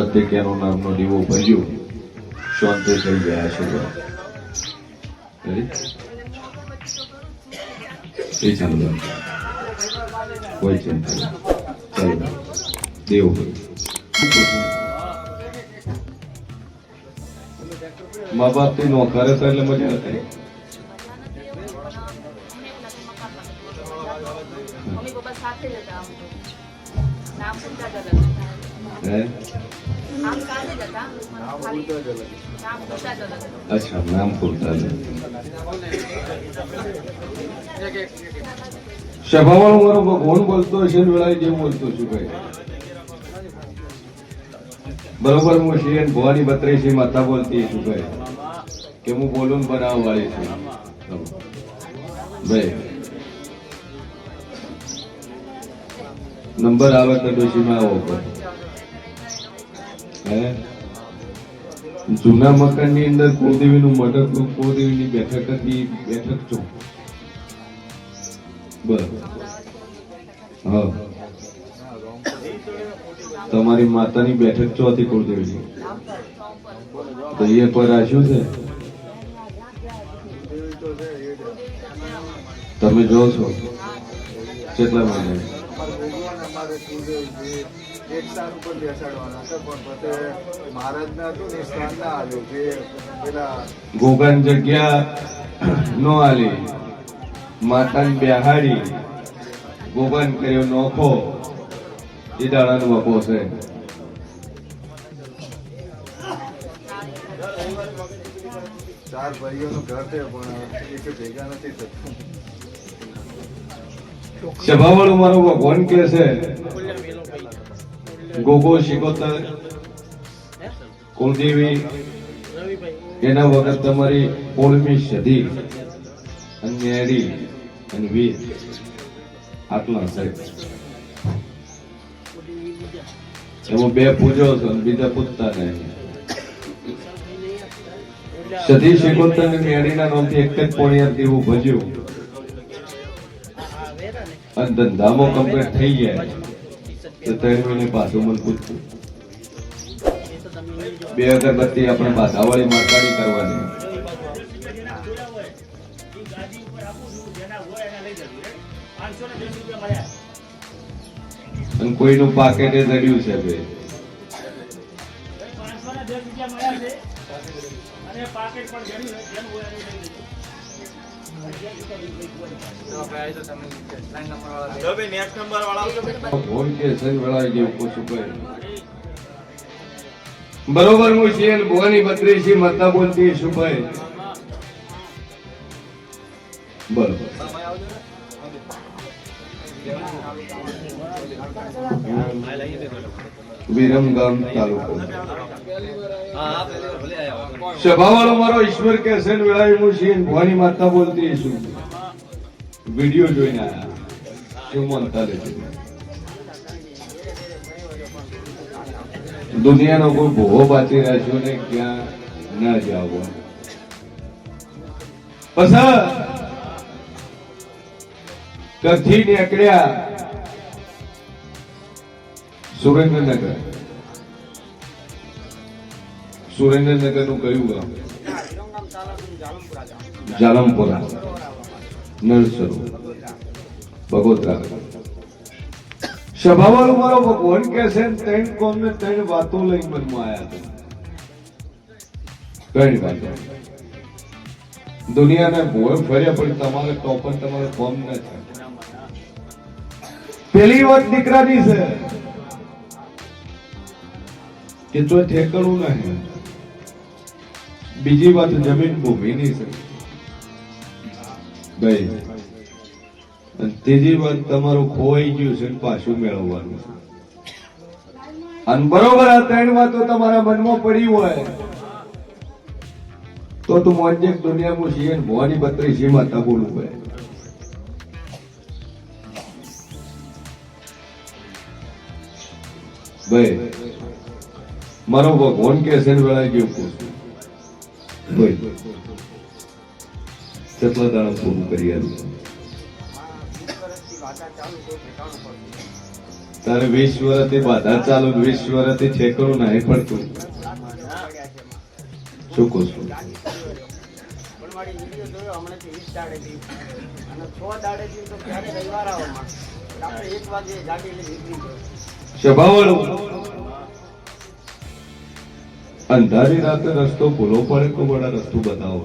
પ્રત્યેકનો નામનો દીવો ભર્યો, શાંતિ થઈ ગયા છે. એ ચાલો કોઈ ચિંતા ચાલો દેવ મા બાપ થી નોકરે હતા એટલે મજા હતી. अच्छा नाम पूछता है सभावाळो मारो भगवान बोलतो हशे वेळाए जेवुं बोलतो छुं भाई बरोबर हूँ श्री भवानी बत्रेशी माता बोलती छुं भाई के हूँ बोलून बनाव वाली छुं भाई नंबर आवे तो डोशी में आवो पर जूना मकान ની અંદર કુળદેવી નું મઢક કુળદેવી ની બેઠક હતી બેઠક છો બસ હા તમારી માતાની બેઠક છો હતી કુળદેવી તો એ પર રાખ્યું છે તમે જો છો કેટલા મહિને એક સ્થાન ઉપર બેસાડવાના છે પણ પછી મહારાજ ને હતું ને સ્થાન ના આવ્યું કે પેલા ગોગન જગ્યા નો આલી માતાને બેહાડી ગોગન કર્યો નોખો એ દાડાનો બાપો છે. ચાર ભાઈઓનું ઘર છે પણ એક ભેગા નથી થતું. સભાવાળો મારો ભગવાન કે છે ગોગો શિકોતર કુળદેવી એના વગર તમારી 16મી સદી અન્યારી અને વીર આટલા છે એમાં બે પૂજો છો બીજા પૂજતા નહીં. સદી શિકોતર અને ન્યારીના નામથી એક જ પોણિયાર દેવું ભજ્યું અને ધંધામાં કમ્પ્લીટ થઈ ગયા તો 3 મહિને પાછું મન પૂછતું બે અગરબત્તી આપણે બાધાવાળી માતાની કરવાની અને કોઈનું પાકેટ એ જડ્યું છે ભાઈ બરોબર હું શિયલ ભવાની બત્રીસી માતા બોલતી છું ભાઈ બરોબર વિરમગામ તાલુકો સભાવાળો મારો ઈશ્વર કે છે વેળાએ હું શિયલ ભવાની માતા બોલતી છું. વિડીયો જોઈને આયા શું મનતા લેતી દુનિયાનો કોઈ ભોગો બાકી રાખ્યો ને ક્યાં ના જાવ પછી કથી નીકળ્યા સુરેન્દ્રનગર. સુરેન્દ્રનગર નું કયું ગામ? જાલમપુરા નરસરો બગોદરા. સભાવાળો મારો ભગવાન કે છે 3 કોમ ને 3 વાતો લઈને મનમાં આવ્યા હતા. કઈ વાતો? દુનિયાને ભોય ફર્યા પણ તમારે ટોપન તમારે કોમ ન થાય. પેલી વાત દીકરાની છે કે તો ઠેકાણું નહીં. બીજી વાત જમીન ભૂમિની છે ભાઈ. ત્રીજી વાત તમારું ખોવાઈ ગયું છે પાછું મેળવવાનું છે. અને બરોબર આ 3 વાતો તમારા મનમાં પડી હોય તો તું મોજે દુનિયામાં છીએ ભવાની બત્રીસી માતા બોલું ભાઈ. ભાઈ મારો ભગવાન કે છે વેળાએ ગયું પૂછું ભાઈ કેટલા દાણા પૂરું કરી આવ્યું. તારે 20 વર્ષથી બાધા ચાલુ 20 વર્ષથી ઠેકણું નહીં પડતું શું કહું છું પણ મારી વિડીયો જોયો હમણાંથી 20 દાડેથી અને 6 દાડેથી તો ક્યારે રવિવાર આવવામાં આપણે 1 વાગે ગાડી લઈ નીકળી ગયો સ્વભાવવાળું અંધારી રાતે રસ્તો ભૂલો પડે તો બડા રસ્તો બતાવો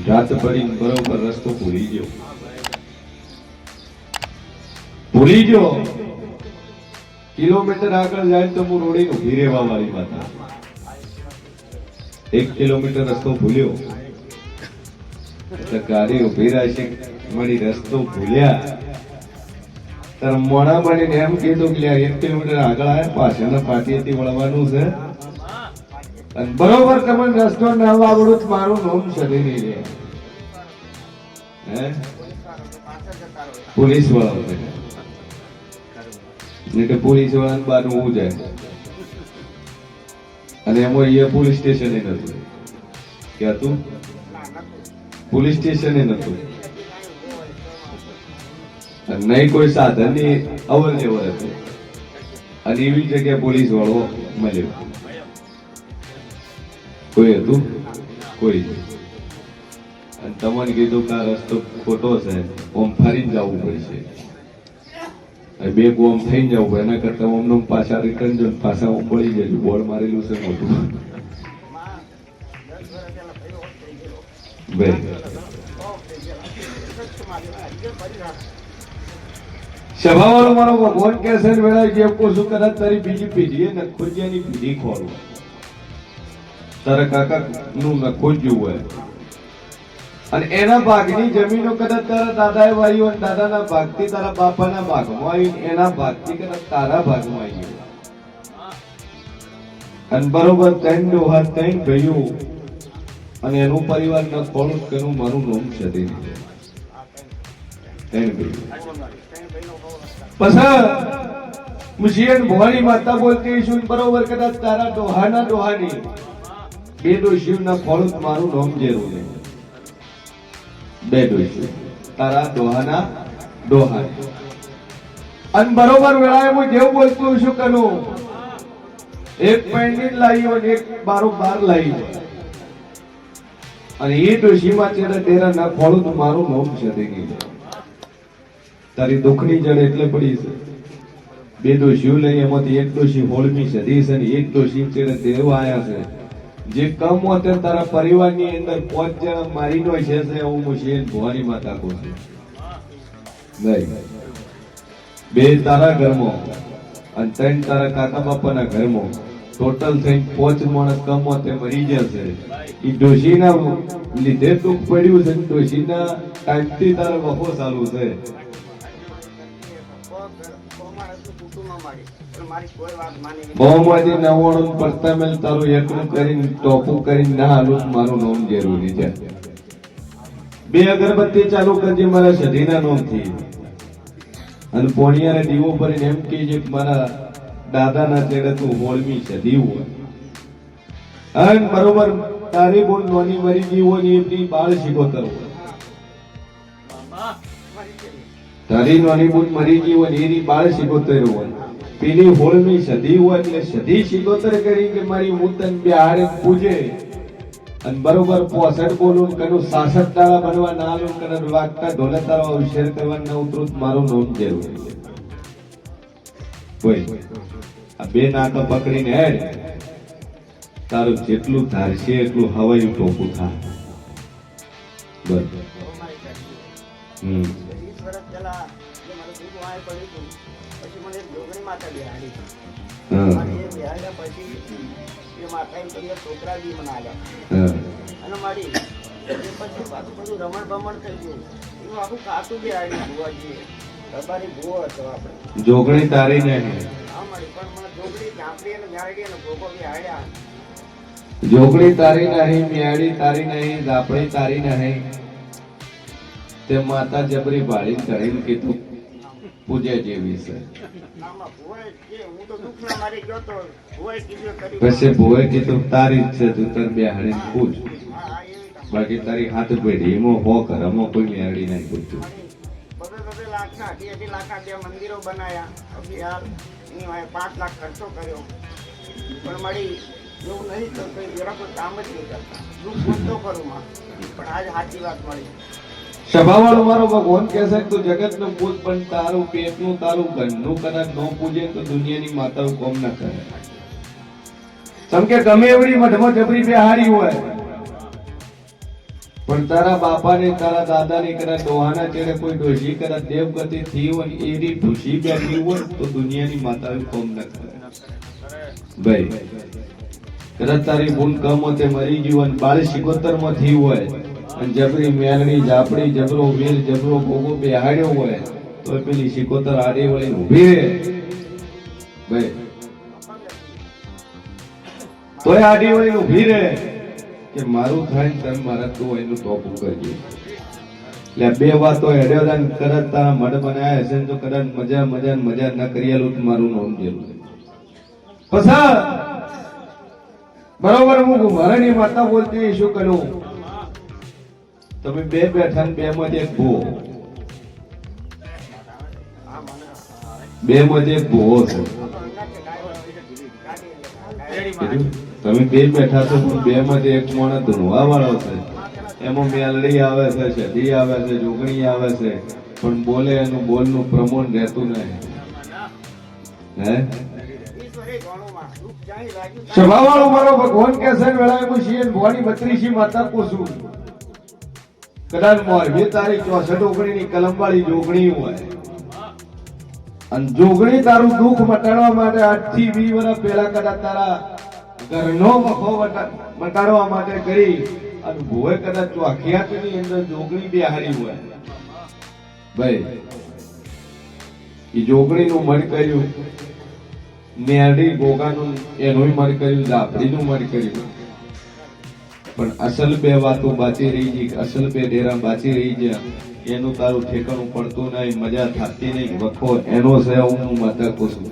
રાત પડી બરોબર રસ્તો ભૂલી ગયો કિલોમીટર આગળ જાય તો હું રોડી ઉભી રહેવા વાળી વાત 1 કિલોમીટર રસ્તો ભૂલ્યો એટલે ગાડી ઉભી રહેશે મળી રસ્તો ભૂલ્યા તાર મોડા બનીને એમ કીધું કે 1 કિલોમીટર આગળ આવ્યા પાછળના પાટીએથી વળવાનું છે અને બરોબર તમને રસ્તો ના આવડું મારું નામ સદી નહીં લે હે પોલીસ વાળા નહીં તો પોલીસ વાળા બારું હું જાય અને એમાં અહીંયા પોલીસ સ્ટેશન નતું કે હતું પોલીસ સ્ટેશન નતું નહીં કોઈ સાધન ની અવર જવર હતું અને એવી જગ્યાએ પોલીસ વાળો મળ્યો કોઈ હતું કોઈ અને તમને કીધું કે આ રસ્તો ખોટો છે ઓમ ફરીને જવું પડશે 2 ગોમ થઈને જવું પડે એના કરતા ઓમ પાછા રિટર્ન જો પાછા ઓમ પડી જજો બોર્ડ મારેલું છે મોટું બે સભાવાળો મારો ભગવાન કેસર વેળાય જે કોશું કદાચ તારી બીજી પેઢી એ નખોજિયાની પેઢી ખોરું તારા કાકા નું નખોજ્યું હોય અને એના ભાગની જમીનો કદાચ તારા દાદાએ વાળી હોય દાદાના ભાગથી તારા બાપાના ભાગમાં આવી એના ભાગથી કદાચ તારા ભાગમાં આવી અને બરોબર 3 ડોહા 3 ભાઈઓ અને એનું પરિવાર ન ખોલું કે એનું મારું નામ છે તે 3 ભાઈઓ પછી મુશિયન ભવાની માતા બોલતી છું બરોબર કદાચ તારા ડોહાના ડોહાની 2 ડોશીઓના ખોલું મારું નામ જેરું છે 2 ડોશીઓ તારા ડોહાના ડોહાની અને બરોબર વેળાએ હું જેવું બોલતું છું કનું એક પેન્ડિટ લાવી અને એક બાર લાવી અને એ ડોશીમાં ચેડા તેરા ના ખોલું તો મારું નામ છે દેગી તારી દુખની જડ એટલે પડી છે 2 ડોશીઓ લઈ એમાંથી એક ડોશી હોળમી સદી છે અને એક ડોશી ચેડે દેવ આયા છે જે કમ હોતે તારા પરિવારની અંદર 5 જણા મારી નો છે હું મુશિયન ભવાની માતા કહું છું નહીં 2 તારા ઘરમાં અને 3 તારા કાકા બાપાના ઘરમાં ટોટલ થઈને 5 માણસ કમ હોતે મરી જશે ઈ ડોશીના લીધે દુઃખ પડ્યું છે ડોશીના ટાઈમથી તારા વફો ચાલુ છે બહુમાંથી 99 પડતા મેલ તારું એકલું કરીને ટોપું કરીને ના હાલું મારું નામ જરૂરી છે 2 અગરબત્તી ચાલુ કરજે મારા સધીના નામથી અને પોણિયાને દીવો ભરીને એમ કહેજે કે મારા દાદાના ચેડે તું હોળમી સધી હોય અને બરોબર તારી બોલ નોની મરી ગઈ હોય ને એમની બાળ શીખોતર હોય તારી નોની બોલ મરી ગઈ હોય ને એની બાળ શીખોતર હોય પેલી હોળમી સધી હોય એટલે સધી શીખોતર કરી કે મારી મૂતન બે હારે પૂજે અને બરોબર 65 બોલું કનું 66 તાળા બનવા ના આલું કનું વાગતા ઢોલે તારા અવસર કરવા ના ઉતરું મારું નામ જરૂરી છે કોઈ આ 2 નાતો પકડીને હેડ તારું જેટલું ધારશે એટલું હવાયું ટોપું થા બસ 20 વર્ષ પહેલા જે મને દુઃખ વાય પડ્યું હતું પછી મને એક જોગણી માતા બેહાડી અને એ બેહાડ્યા પછી એ માતાએ પછી છોકરા બી મને આવ્યા અને મારી એ પછી પાછું બધું રમણ ભમણ થઈ ગયું એનું આખું કાતું બેહાડી ભુવાજી રબારી ભુવો હતો આપણે જોગણી તારી નહીં હા મારી પણ મને જોગણી ઝાંપડી અને ઝાડી અને ભોગો બેહાડ્યા જોગણી તારી નહીં મિયાડી તારી નહીં ઝાપડી તારી નહીં તે માતા જબરી ભાળી કરીને કીધું પૂજે જેવી છે પછી ભુવે કીધું તારી જ છે તું તર બેહાડીને પૂજ બાકી તારી હાથ પેઢી એમાં હો કર અમો કોઈ મેળી નહીં પૂછતું લાખના 2.5 લાખના 2 મંદિરો બનાવ્યા. બિહાર એની વાંહે 5 લાખ ખર્ચો કર્યો, પણ મળી એવું નહીં તો કોઈ જરા કોઈ કામ જ નહીં કરતા. દુઃખ બોલતો કરું માં, પણ આજ સાચી વાત મળી. સભાવાળો મારો ભગવાન કહે છે તું જગતનું પૂજ, પણ તારું પેટનું તારું ઘરનું કદાચ ન પૂજે તો દુનિયાની માતાઓ કોમ ના કરે. કેમ કે ગમે એવડી મઢમાં જબરી બેહારી હોય, પણ તારા બાપાને તારા દાદાને કદાચ ડોહાના ચેડે કોઈ ડોશી કદાચ દેવગતિ થઈ હોય એની ખુશી બેઠી હોય તો દુનિયાની માતાઓ કોમ ના કરે. ભાઈ કદાચ તારી ભૂલ કમોતે મરી ગયું અને 12 માં થઈ હોય અને જબરી મેલડી જાપડી જબરો વીર જબરો ગોગો બેહાડ્યો હોય તો પેલી શિકોતર આડી વળી ઊભી રહે. ભાઈ તોય આડી વળી ઊભી રહે કે મારું થાય ને તને મારા તું એનું ટોપું કરજો. એટલે બે વાતો હેડ્યો હતા ને કદાચ તારા મઢ બનાયા હશે ને તો કદાચ મજા ન કરેલું તો મારું નામ જેલું. પછી બરોબર હું મારાની માતા બોલતી શું કરું, તમે બે બેઠા ને બે માંથી એક ભૂવો, બે માંથી એક ભૂવો છે. તમે બે બેઠા છો પણ બે માંથી એક માણસ ધૂણવા વાળો છે. એમાં મેલડી આવે છે, સધી આવે છે, જોગણી આવે છે, પણ બોલે એનું બોલનું પ્રમાણ રહેતું નહીં. હે સભાવાળો મારો ભગવાન કે છે વેળાએ હું છીએ ભવાની 32 માતા પૂછું. કદાચ મોરબી તારી 64 ઓગણીની કલમવાળી જોગણી હોય અને જોગણી તારું દુઃખ મટાડવા માટે 8 થી 20 વર્ષ પહેલા કદાચ તારા ઘરનો વખો મટાડવા માટે કરી અને ભોય કદાચ ચોખિયાતની અંદર જોગણી બેહારી હોય. ભાઈ એ જોગણીનું મન કર્યું, મેરડી ગોગાનું એનું મન કર્યું, જાફડીનું મન કર્યું, પણ અસલ બે વાતો બાચી રહી ગઈ, અસલ બે ડેરા બાચી રહી ગયા. એનું તારું ઠેકાણું પડતું નહીં, મજા થતી નહીં. વખો એનો છે હું માતા પૂછું.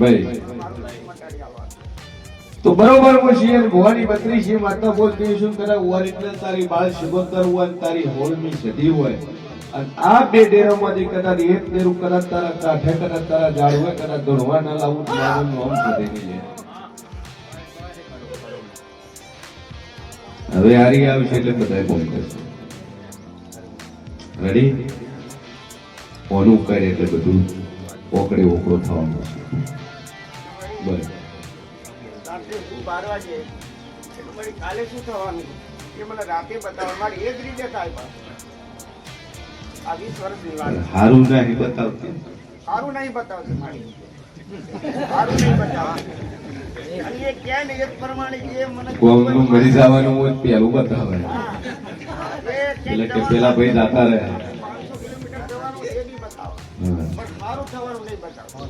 ભાઈ તો બરોબર પછી ભવાની 32 માતા બોલતી શું કરે ઓરિજિનલ તારી 12 હોય તારી હોળમી સધી હોય અને આ બે ડેરામાંથી કદાચ એક ડેરું કદાચ તારા કાંઠે કદાચ તારા ઝાડ હોય કદાચ દોડવા ના લાવું મારું નામ સધી નહીં. હવે હારી આવશે એટલે બધા બોલ કરશે. રેડી ઓનું કરે એટલે બધું ઓકડે ઓકડો થવાનું છે. બરાબર રાત્રે શું 12 વાગે એટલે મારી કાલે શું થવાનું એ મને રાતે બતાવો. મારી એ જ રીતે થાય પાછું. આ 20 વર્ષની વાત. હારું નહીં બતાવતી, સારું નહીં બતાવતી મારી, સારું નહીં બતાવતી. અને એ ક્યાં ને એ જ પ્રમાણે જે મને કોમનું મરી જવાનું હોય પેલું બતાવે. હા. એ એટલે કે પેલા ભાઈ જાતા રહે. 500 કિલોમીટર જવાનું એ બી બતાવો, પણ સારું થવાનું નહીં બતાવો.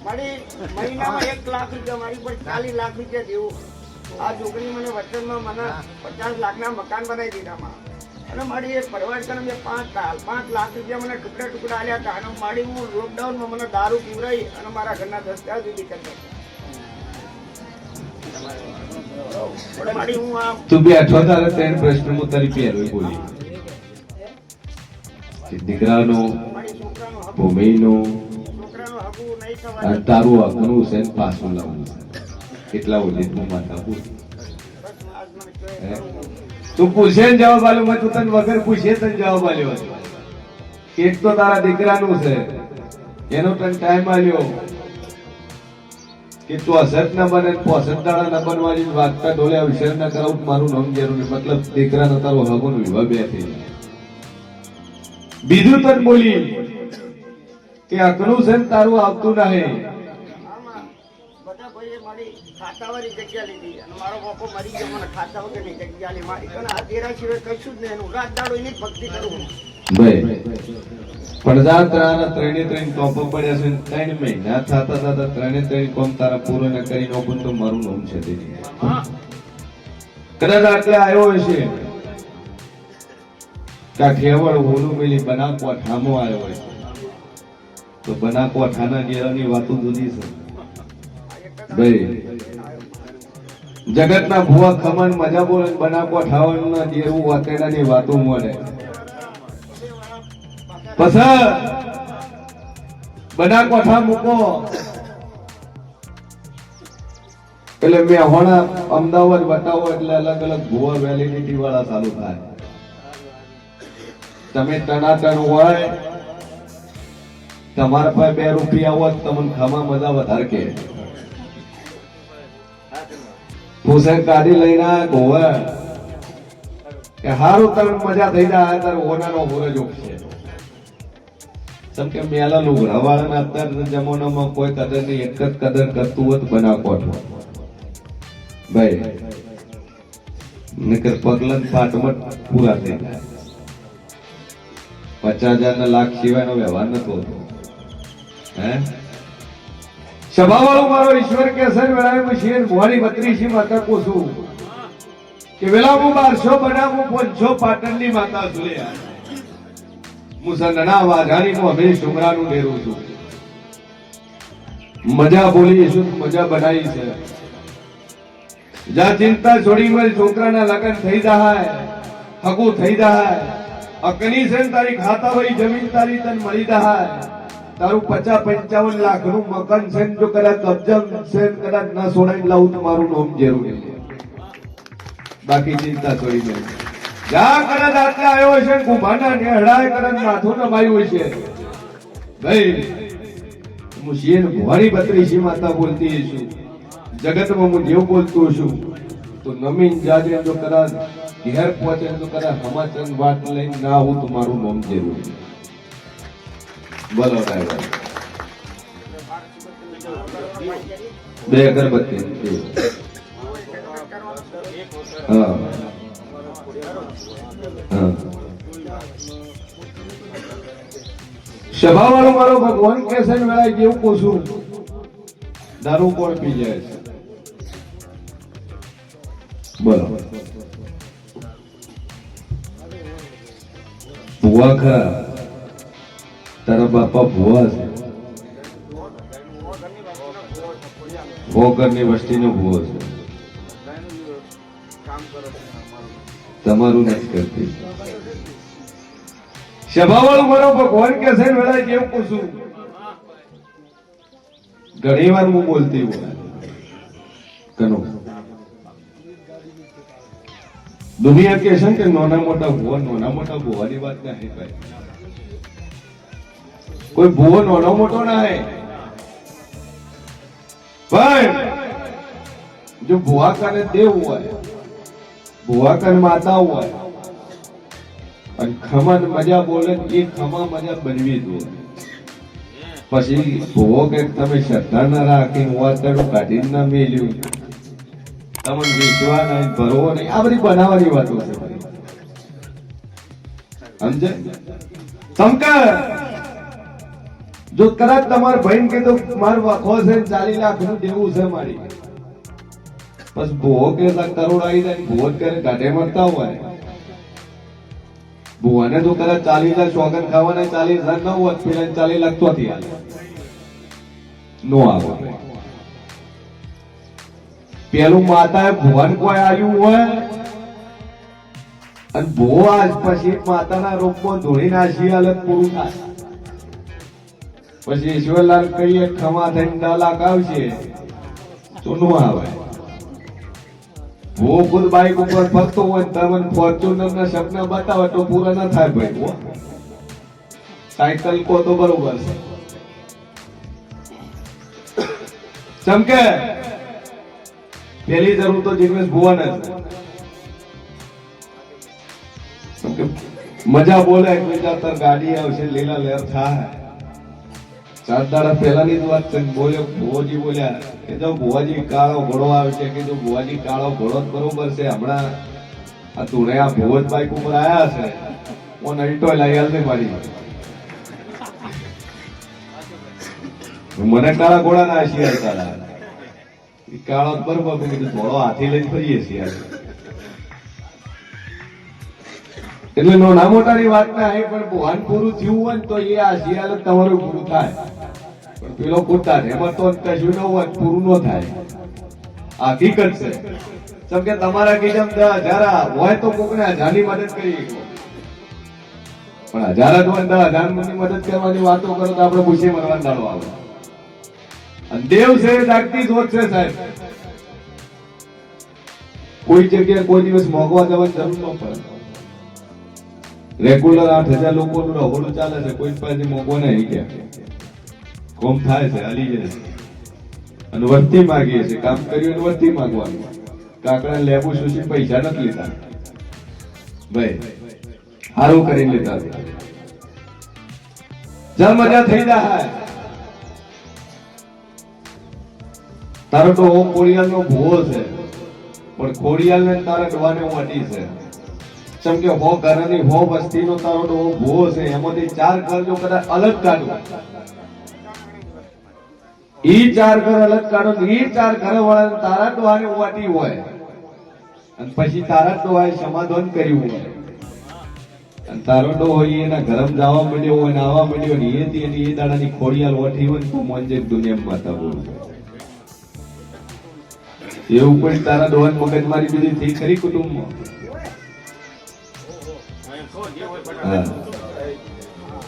મારી મહિનામાં 1 લાખ રૂપિયા મારી પર 40 લાખ રૂપિયા દેવું. આ જોગણી મને વચનમાં મને 50 લાખના મકાન બનાવી દીધા. અને મારી એક પરિવાર મેં 5 લાખ રૂપિયા મને ટુકડા ટુકડા આલ્યા હતા. અને મારી હું લોકડાઉનમાં મને દારૂ પીવડાવી અને મારા ઘરના દસ્તાવેજ સુધી કરતો. મારી હું આ તું બે અઠવા તારે 3 પ્રશ્ન હું તારી પહેલો બોલી. દીકરાનો, મારી છોકરાનો હક, ભૂમિનો છોકરાનો હકુ નહીં થવા અને તારું હકનું છે ને પાછું લાવવું છે. કેટલા ઓલી તું માતા પૂછ. બસ આજ મને કહે તું પૂછે ને જવાબ આલ્યો, મેં તું તને વગર પૂછે તને જવાબ આલ્યો. એક તો તારા દીકરાનું છે એનો તને ટાઈમ આલ્યો કે 64 ના બને 65 દાડા ના બનવાની વાગતા ઢોલે અવસર ના કરાવું મારું નામ જરૂર નહીં. મતલબ દીકરાનો તારો હગોનો વિવાહ બે થઈ જાય. બીજું તને બોલી કે અકલું છે ને તારું આવતું નહીં. આમાં બધા ભાઈએ મારી ખાતાવાળી જગ્યા લીધી અને મારો બાપો મરી ગયો, મને ખાતા વગરની જગ્યા લી મારી. અને આ દેરા સિવાય કશું જ નહીં. એનું રાત દાડો એની જ ભક્તિ કરું. ભાઈ પડદા ત્રણે ટોપો પડ્યા છે. 3 મહિના થતા 3 કોમ તારા પૂરો ન કરી નાખું તો મારું નામ છે તે કદાચ આટલે આવ્યો હશે કાઠિયાવાડ ઓલું પેલી બનાસકાંઠામાં આવ્યો હોય તો બનાસકાંઠાના ડેરાની વાતો જુદી છે. ભાઈ જગતના ભુવા ખમણ મજા બોલે બનાસકાંઠાના ડેરું વાતેડાની વાતો મળે. પછી બધા કોઠા મૂકો એટલે મેહોણા અમદાવાદ બતાવો એટલે અલગ અલગ ભુવા વેલિડિટી વાળા ચાલુ થાય. તમે ટનાટન હોય તમારા પાસે 2 રૂપિયા હોત તમને ખાવા મજા વધારે કે પૂછે ગાડી લઈને ગોવા કે હારું તમે મજા થઈ જાય તારે ઓનાનો હોરજ ઉઠશે. જેમ કે મેલા લુગડા વાળાના અત્યારના જમાનામાં કોઈ કદર નહીં, એક જ કદર કરતું હોત બના કોઠો ભાઈ નકર પગલન ફાટમટ પૂરા થઈ જાય. 50,000 ના લાખ સિવાયનો વ્યવહાર નતો હોતો. હે સભાવાળો મારો ઈશ્વર કે સર વેળાએ શેર મોરી 32 માતા પૂછું કે વેલા હું 1200 બનાવું 500 પાટણની માતા સુલ્યા મુસંદના વાઘાણી નું અમે સુમરાનું ડેરું છું. મજા બોલી છું, મજા બનાવી છે. જા ચિંતા છોડી મેલ છોકરાના લગ્ન થઈ જાય, હગું થઈ જાય, અકની છે તારી ખાતા હોય જમીન તારી તન મળી જાય, તારું 50-55 લાખ નું મકાન છે, જો કદાચ કબજા છે કદાચ ના સોડાઈ લાવું તો મારું નામ જરૂર નહીં. બાકી ચિંતા છોડી મેલ જા કદાચ આટલા આવ્યો છે કુંભાના નેહડાએ કદાચ માથું નમાયું છે ભાઈ હું શેર ભુવાની 32 માતા બોલતી છું, જગતમાં હું દેવ બોલતો છું તો નમીન જાજે જો કદાચ ઘેર પહોંચે તો કદાચ સમાચાર વાત લઈને ના આવું તો મારું નામ જરૂર. બોલો ડ્રાઈવર 2 અગરબત્તી. હા સભા વાળો મારો ભગવાન કે છે વેળાએ જેવું પૂછું દારૂ કોણ પી જાય છે? બોલો ભુવા ખરા? તારા બાપા ભુવા છે? ઘરની વસ્તીનો ભુવો છે, તમારું નથી કરતી. સભાવાળો મારો ભગવાન કે છે વેળાએ કેવું પૂછું ઘણી વાર હું બોલતી હોય કનો દુનિયા કે છે કે નાના મોટા ભુવાની વાત નહીં ભાઈ. કોઈ ભુવો નાનો મોટો ના હે પણ જો ભુવા કને દેવ હોય, ભુવા કને માતા હોય અને ખમા મજા બોલે એ ખમા મજા બનવી દો. પછી ભુવો કે તમે શ્રદ્ધા ના રાખીને વાતડું કાઢીને ના મેલ્યું, તમને વેચવા નહીં, ભરવો નહીં, આ બધી બનાવવાની વાતો છે. સમજે શંકર? જો કદાચ તમારા ભાઈ કીધું મારું વખો છે 40 લાખ નું દેવું છે મારી, બસ ભુવો કે કરોડ આવી જાય, ભુવો કરે કાઢે મળતા હોય. ભુવાને તો કદાચ 40 લાખ શોગન ખાવાના 40,000 ન હોત, પેલા 40 લાખ ચોથી હાલે નો આવે. પેલું માતાએ ભુવન કોઈ આવ્યું હોય અને ભુવો આજ પછી માતાના રૂપમાં ધોળી નાસી હાલત પૂરું થાય. પછી ઈશ્વરલાલ કહીએ ખમા થઈને 10 લાખ આવશે તો નો આવે. ભુવો ખુદ બાઈક ઉપર ફરતો હોય તમને ફોર્ચ્યુનર ના સપના બતાવે તો પૂરા ના થાય ભાઈ. સાયકલ કો તો બરોબર છે. ચમકે પેલી જરૂર તો જિગ્નેશ ભુવન જ મજા બોલે તાર ગાડી આવશે લીલા લહેર થાય. 4 દાડા પહેલાની જ વાત છે. બોલ્યો ભુવોજી બોલ્યા કે જો ભુવાજી કાળો ઘોડો આવશે, કે જો ભુવાજી કાળો ઘોડો બરોબર છે. હમણાં આ તુણે આ ભુવજ બાઈક ઉપર આયા છે, હું નલટો લઈ આલ મારી મને કાળા ઘોડા ના શિયાળ કાળા કાળો બરોબર કીધું થોડો હાથી લઈને ફરીએ છીએ. એટલે નાના મોટાની વાત ના હે, પણ ભુવાન પૂરું થયું હોય તો એ આ શિયાળ તમારું પૂરું થાય. પણ પેલો કુત્તા એમાં તો કશું ન હોય, પૂરું ન થાય. આ હકીકત છે. જેમ કે તમારા કિજમ 10,000 હોય તો કોકને 1000 ની મદદ કરી, પણ હજાર હજારની મદદ કરવાની વાતો કરો તો આપણે પૂછે મરવાનો દાડો આવે. અને દેવ છે એ જાગતી શોધ છે સાહેબ. કોઈ જગ્યાએ કોઈ દિવસ મોગવા જવાની જરૂર ન પડે. રેગ્યુલર 8,000 લોકોનું રહોડું ચાલે છે, કોઈ પાસે મોગવા નહીં ગયા. કોમ થાય છે, હાલી જાય છે. અને વર્તી માંગીએ છે, કામ કર્યું વર્તી માંગવાનું. કાકડા લેબુ સુશી પૈસા નથી લીધા ભાઈ, સારું કરી લીધા. ચાલ મજા થઈ જાય. તારો તો ઓમ ખોડિયાલ નો ભૂવો છે, પણ ખોડિયાલ ને તારા ડોવાને વાટી છે. જેમ કે 100 ઘરની 100 વસ્તીનો તારો ડોવો ભૂવો છે, એમાંથી 4 ઘર જો કદાચ અલગ કાઢો, ઈ 4 ઘર અલગ કાઢો, ઈ 4 ઘર વાળા તારા ડોવાને વાટી હોય અને પછી તારા ડોવાએ સમાધાન કર્યું હોય અને તારો ડો હોય એના ગરમ જવા મળ્યો હોય ને આવવા મળ્યો ને એ દાડાની ખોડિયાલ વાટી હોય ને તો મોંજે દુનિયામાં માતા બોલ. એવું પણ તારા ડોહાન મગજમારી બીજી થઈ ખરી કુટુંબમાં?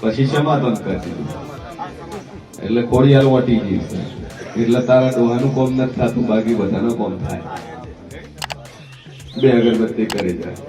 પછી સમાધાન કરી દીધું એટલે ખોડિયાલ વાટી ગઈ છે. એટલે તારા ડોહાનું કોમ નથી થતું, બાકી બધાનું કોમ થાય. 2 અગરબત્તી કરી જાય.